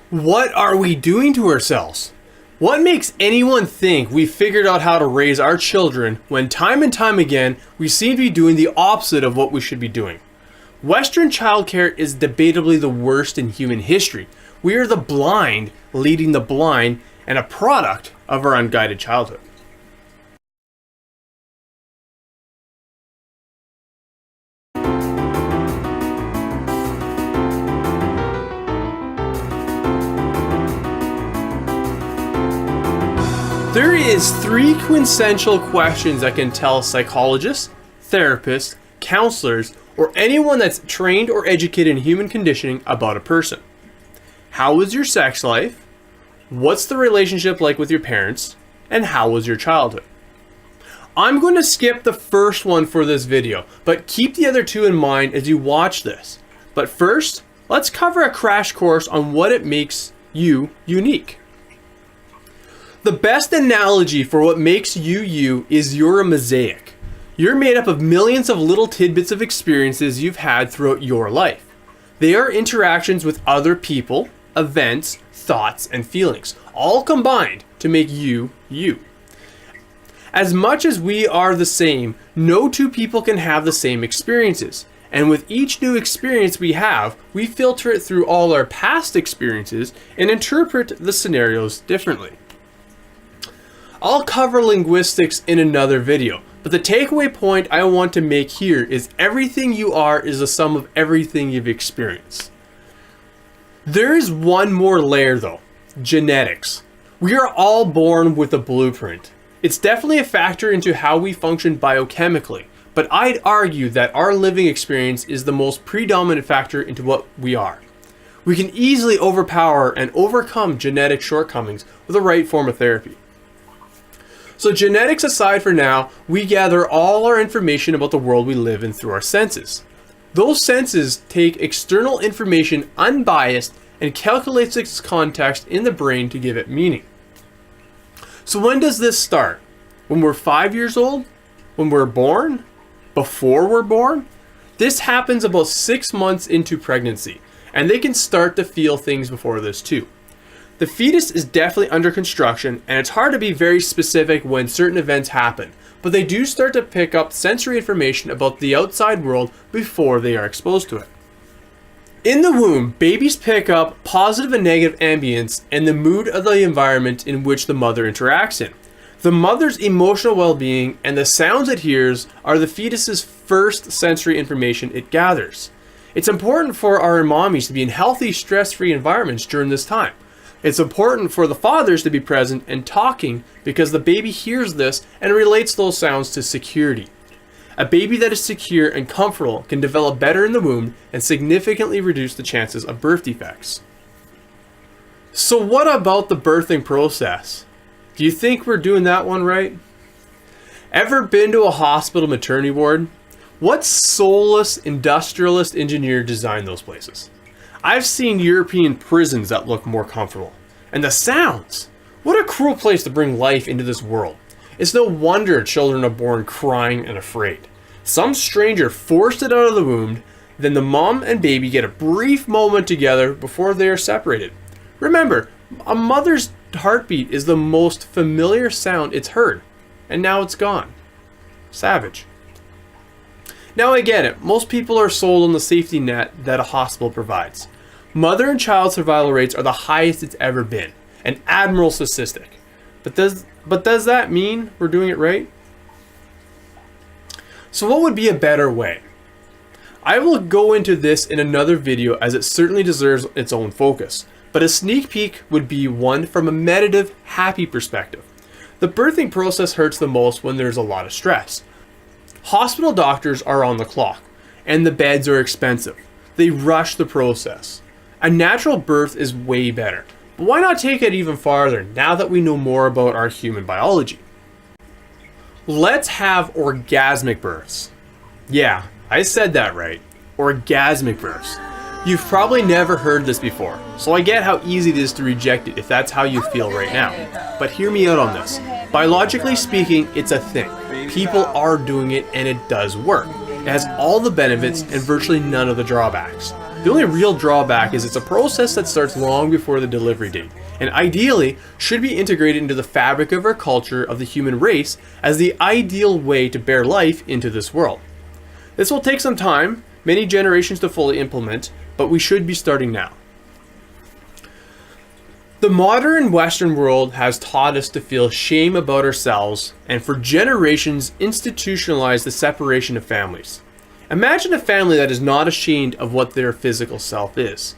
What are we doing to ourselves? What makes anyone think we figured out how to raise our children when time and time again we seem to be doing the opposite of what we should be doing? Western childcare is debatably the worst in human history. We are the blind leading the blind and a product of our unguided childhood. There is three quintessential questions that can tell psychologists, therapists, counselors, or anyone that's trained or educated in human conditioning about a person. How was your sex life? What's the relationship like with your parents? And how was your childhood? I'm going to skip the first one for this video, but keep the other two in mind as you watch this. But first, let's cover a crash course on what it makes you unique. The best analogy for what makes you you is you're a mosaic. You're made up of millions of little tidbits of experiences you've had throughout your life. They are interactions with other people, events, thoughts, and feelings, all combined to make you you. As much as we are the same, no two people can have the same experiences. And with each new experience we have, we filter it through all our past experiences and interpret the scenarios differently. I'll cover linguistics in another video, but the takeaway point I want to make here is everything you are is the sum of everything you've experienced. There is one more layer though, genetics. We are all born with a blueprint. It's definitely a factor into how we function biochemically, but I'd argue that our living experience is the most predominant factor into what we are. We can easily overpower and overcome genetic shortcomings with the right form of therapy. So genetics aside for now, we gather all our information about the world we live in through our senses. Those senses take external information unbiased and calculates its context in the brain to give it meaning. So when does this start? When we're 5 years old? When we're born? Before we're born? This happens about 6 months into pregnancy, and they can start to feel things before this too. The fetus is definitely under construction, and it's hard to be very specific when certain events happen, but they do start to pick up sensory information about the outside world before they are exposed to it. In the womb, babies pick up positive and negative ambience and the mood of the environment in which the mother interacts in. The mother's emotional well-being and the sounds it hears are the fetus's first sensory information it gathers. It's important for our mommies to be in healthy, stress-free environments during this time. It's important for the fathers to be present and talking because the baby hears this and relates those sounds to security. A baby that is secure and comfortable can develop better in the womb and significantly reduce the chances of birth defects. So what about the birthing process? Do you think we're doing that one right? Ever been to a hospital maternity ward? What soulless industrialist engineer designed those places? I've seen European prisons that look more comfortable. And the sounds! What a cruel place to bring life into this world. It's no wonder children are born crying and afraid. Some stranger forced it out of the womb, then the mom and baby get a brief moment together before they are separated. Remember, a mother's heartbeat is the most familiar sound it's heard, and now it's gone. Savage. Now I get it, most people are sold on the safety net that a hospital provides. Mother and child survival rates are the highest it's ever been, an admirable statistic. But does that mean we're doing it right? So what would be a better way? I will go into this in another video as it certainly deserves its own focus, but a sneak peek would be one from a meditative, happy perspective. The birthing process hurts the most when there's a lot of stress. Hospital doctors are on the clock, and the beds are expensive. They rush the process. A natural birth is way better, but why not take it even farther now that we know more about our human biology? Let's have orgasmic births. Yeah, I said that right. Orgasmic births. You've probably never heard this before, so I get how easy it is to reject it if that's how you feel right now. But hear me out on this. Biologically speaking, it's a thing. People are doing it and it does work. It has all the benefits and virtually none of the drawbacks. The only real drawback is it's a process that starts long before the delivery date, and ideally should be integrated into the fabric of our culture of the human race as the ideal way to bear life into this world. This will take some time, many generations to fully implement, but we should be starting now. The modern Western world has taught us to feel shame about ourselves and for generations institutionalized the separation of families. Imagine a family that is not ashamed of what their physical self is.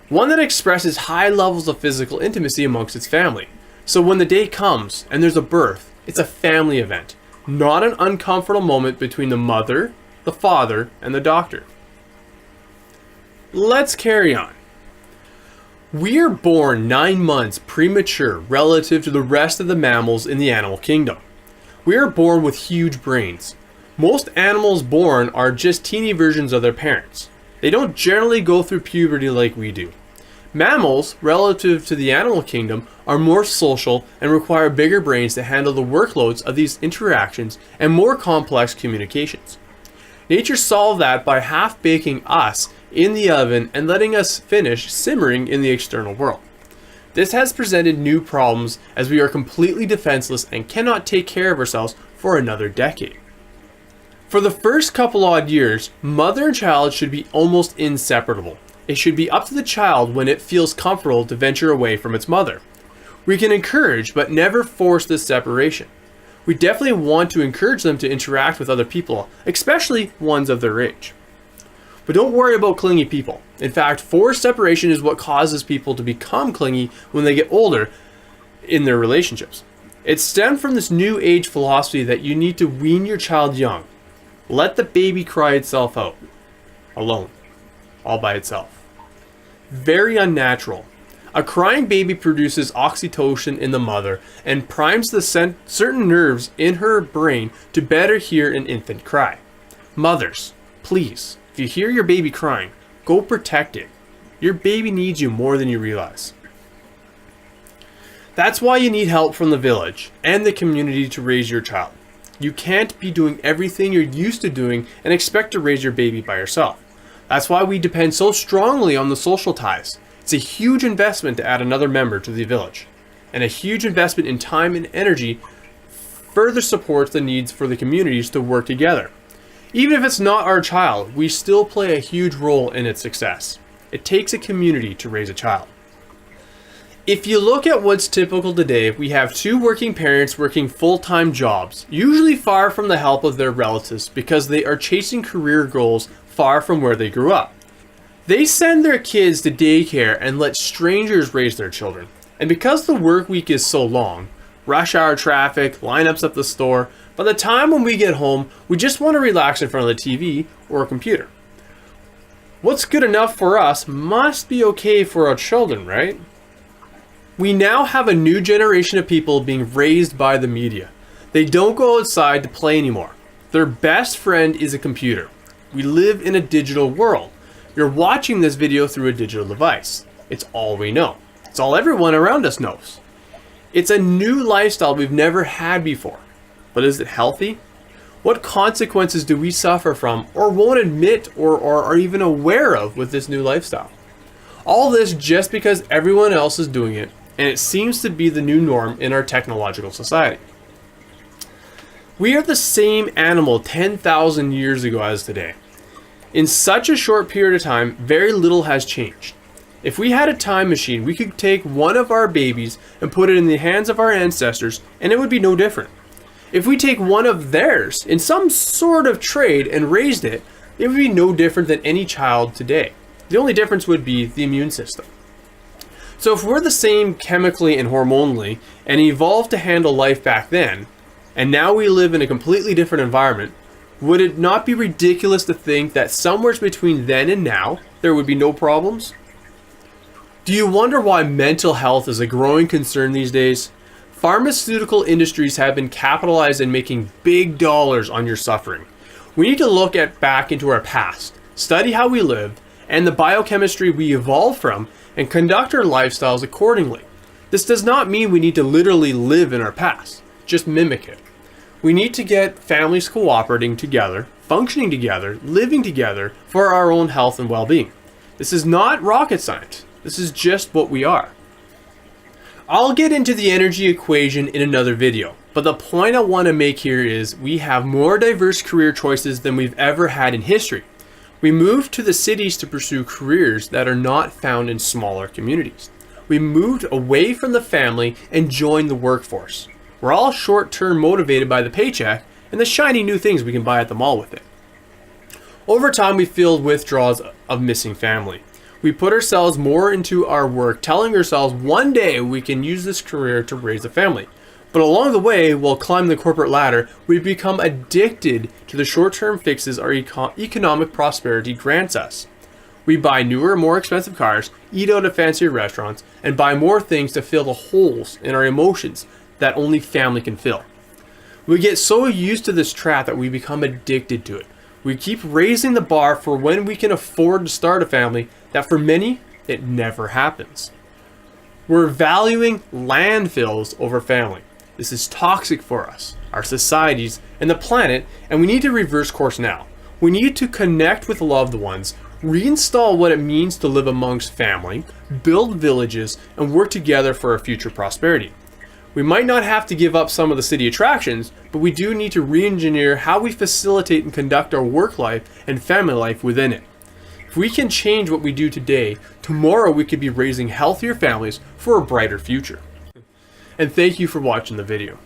One that expresses high levels of physical intimacy amongst its family. So when the day comes and there's a birth, it's a family event, not an uncomfortable moment between the mother, the father, and the doctor. Let's carry on. We are born 9 months premature relative to the rest of the mammals in the animal kingdom. We are born with huge brains. Most animals born are just teeny versions of their parents. They don't generally go through puberty like we do. Mammals, relative to the animal kingdom, are more social and require bigger brains to handle the workloads of these interactions and more complex communications. Nature solved that by half-baking us in the oven and letting us finish simmering in the external world. This has presented new problems as we are completely defenseless and cannot take care of ourselves for another decade. For the first couple odd years, mother and child should be almost inseparable. It should be up to the child when it feels comfortable to venture away from its mother. We can encourage but never force this separation. We definitely want to encourage them to interact with other people, especially ones of their age. But don't worry about clingy people. In fact, forced separation is what causes people to become clingy when they get older in their relationships. It stemmed from this new age philosophy that you need to wean your child young. Let the baby cry itself out. Alone. All by itself. Very unnatural. A crying baby produces oxytocin in the mother and primes the certain nerves in her brain to better hear an infant cry. Mothers, please, if you hear your baby crying, go protect it. Your baby needs you more than you realize. That's why you need help from the village and the community to raise your child. You can't be doing everything you're used to doing and expect to raise your baby by yourself. That's why we depend so strongly on the social ties. It's a huge investment to add another member to the village, and a huge investment in time and energy further supports the needs for the communities to work together. Even if it's not our child, we still play a huge role in its success. It takes a community to raise a child. If you look at what's typical today, we have two working parents working full-time jobs, usually far from the help of their relatives because they are chasing career goals far from where they grew up. They send their kids to daycare and let strangers raise their children. And because the work week is so long, rush hour traffic, lineups at the store, by the time when we get home, we just want to relax in front of the TV or a computer. What's good enough for us must be okay for our children, right? We now have a new generation of people being raised by the media. They don't go outside to play anymore. Their best friend is a computer. We live in a digital world. You're watching this video through a digital device. It's all we know. It's all everyone around us knows. It's a new lifestyle we've never had before. But is it healthy? What consequences do we suffer from or won't admit or are even aware of with this new lifestyle? All this just because everyone else is doing it, and it seems to be the new norm in our technological society. We are the same animal 10,000 years ago as today. In such a short period of time, very little has changed. If we had a time machine, we could take one of our babies and put it in the hands of our ancestors, and it would be no different. If we take one of theirs in some sort of trade and raised it, it would be no different than any child today. The only difference would be the immune system. So if we're the same chemically and hormonally and evolved to handle life back then, and now we live in a completely different environment, would it not be ridiculous to think that somewhere between then and now, there would be no problems? Do you wonder why mental health is a growing concern these days? Pharmaceutical industries have been capitalized in making big dollars on your suffering. We need to look back into our past, study how we lived, and the biochemistry we evolved from, and conduct our lifestyles accordingly. This does not mean we need to literally live in our past, just mimic it. We need to get families cooperating together, functioning together, living together for our own health and well-being. This is not rocket science. This is just what we are. I'll get into the energy equation in another video, but the point I want to make here is we have more diverse career choices than we've ever had in history. We moved to the cities to pursue careers that are not found in smaller communities. We moved away from the family and joined the workforce. We're all short-term motivated by the paycheck and the shiny new things we can buy at the mall with it. Over time, we feel withdrawals of missing family. We put ourselves more into our work, telling ourselves one day we can use this career to raise a family. But along the way, while climbing the corporate ladder, we become addicted to the short-term fixes our economic prosperity grants us. We buy newer, more expensive cars, eat out at fancier restaurants, and buy more things to fill the holes in our emotions that only family can fill. We get so used to this trap that we become addicted to it. We keep raising the bar for when we can afford to start a family that for many, it never happens. We're valuing landfills over family. This is toxic for us, our societies, and the planet, and we need to reverse course now. We need to connect with loved ones, reinstall what it means to live amongst family, build villages, and work together for our future prosperity. We might not have to give up some of the city attractions, but we do need to re-engineer how we facilitate and conduct our work life and family life within it. If we can change what we do today, tomorrow we could be raising healthier families for a brighter future. And thank you for watching the video.